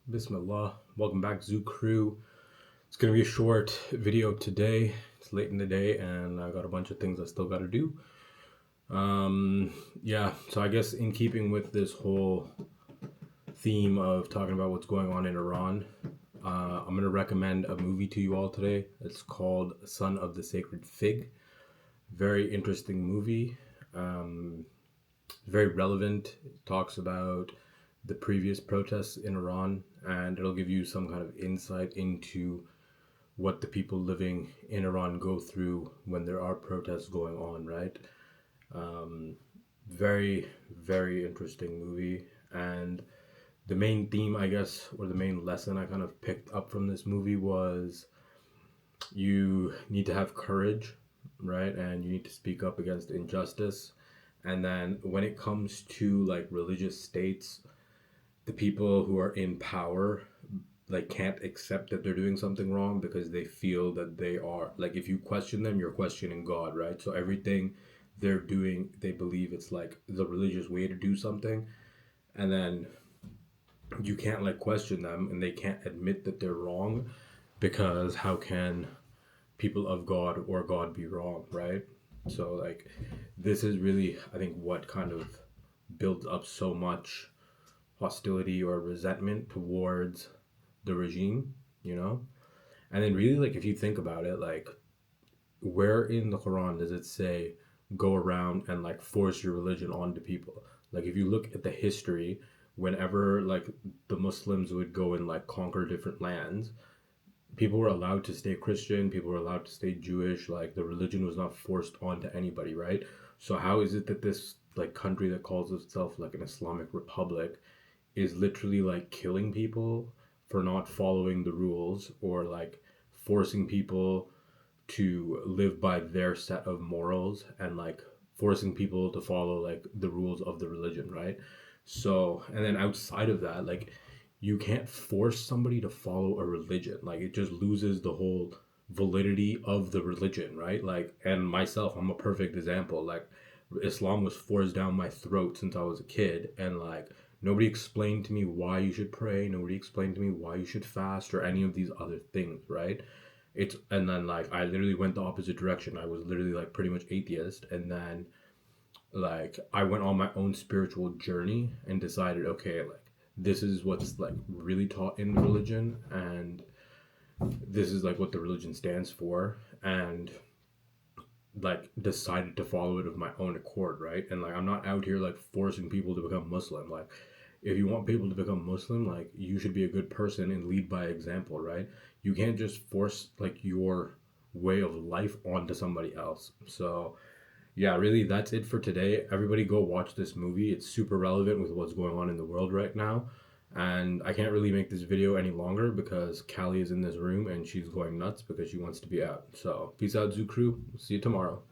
Bismillah. Welcome back, Zoo Crew. It's gonna be a short video today. It's late in the day, and I got a bunch of things I still got to do. Yeah. So I guess in keeping with this whole theme of talking about what's going on in Iran, I'm gonna recommend a movie to you all today. It's called Son of the Sacred Fig. Very interesting movie. Very relevant. It talks about the previous protests in Iran, and it'll give you some kind of insight into what the people living in Iran go through when there are protests going on, right? Very, very interesting movie. And the main theme, I guess, or the main lesson I kind of picked up from this movie was you need to have courage, right? And you need to speak up against injustice. And then when it comes to like religious states, the people who are in power like can't accept that they're doing something wrong because they feel that they are, like, if you question them, you're questioning God, right? So everything they're doing, they believe it's like the religious way to do something, and then you can't like question them and they can't admit that they're wrong, because how can people of God or God be wrong, right? So like this is really, I think, what kind of builds up so much hostility or resentment towards the regime, you know? And then really, like, if you think about it, like, where in the Quran does it say go around and like force your religion onto people? Like, if you look at the history, whenever like the Muslims would go and like conquer different lands, people were allowed to stay Christian, people were allowed to stay Jewish, like the religion was not forced onto anybody, right? So how is it that this like country that calls itself like an Islamic republic is literally like killing people for not following the rules, or like forcing people to live by their set of morals, and like forcing people to follow like the rules of the religion, right? So, and then outside of that, like, you can't force somebody to follow a religion. Like, it just loses the whole validity of the religion, right? Like, and myself, I'm a perfect example. Like, Islam was forced down my throat since I was a kid, and like nobody explained to me why you should pray, nobody explained to me why you should fast or any of these other things, right? It's, and then like I literally went the opposite direction. I was literally like pretty much atheist, and then like I went on my own spiritual journey and decided, okay, like this is what's like really taught in the religion, and this is like what the religion stands for, and like decided to follow it of my own accord, right? And like I'm not out here like forcing people to become Muslim. Like, if you want people to become Muslim, like you should be a good person and lead by example, right? You can't just force like your way of life onto somebody else. So yeah, really, that's it for today. Everybody go watch this movie. It's super relevant with what's going on in the world right now. And I can't really make this video any longer because Callie is in this room and she's going nuts because she wants to be out. So peace out, Zoo Crew. See you tomorrow.